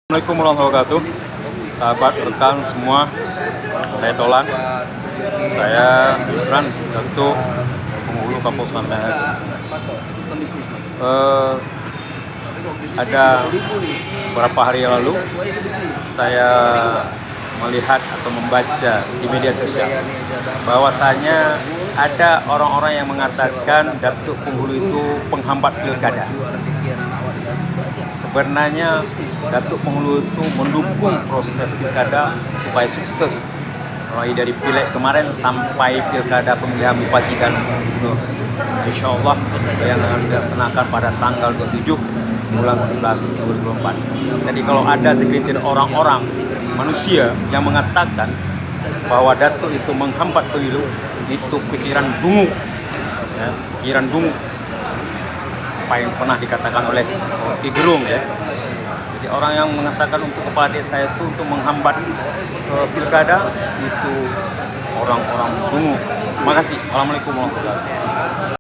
Assalamualaikum warahmatullahi wabarakatuh. Sahabat rekan semua, saya Tolan. Saya Yusran Datuk Penghulu Kampus Lampung. Ada beberapa hari yang lalu saya melihat atau membaca di media sosial bahwasanya ada orang-orang yang mengatakan Datuk Penghulu itu penghambat pilkada. Sebenarnya Datuk Penghulu itu mendukung proses pilkada supaya sukses, mulai dari pileg kemarin sampai pilkada pemilihan bupati dan gubernur. Insya Allah yang akan dilaksanakan pada tanggal 27 bulan 11 2024. Jadi kalau ada segelintir orang-orang manusia yang mengatakan bahwa Datuk itu menghambat pemilu, itu pikiran dungu, ya, pikiran dungu. Apa yang pernah dikatakan oleh Ki Gerung, ya. Jadi orang yang mengatakan untuk kepala desa itu untuk menghambat pilkada itu orang-orang dungu. Terima kasih. Assalamualaikum warahmatullahi wabarakatuh.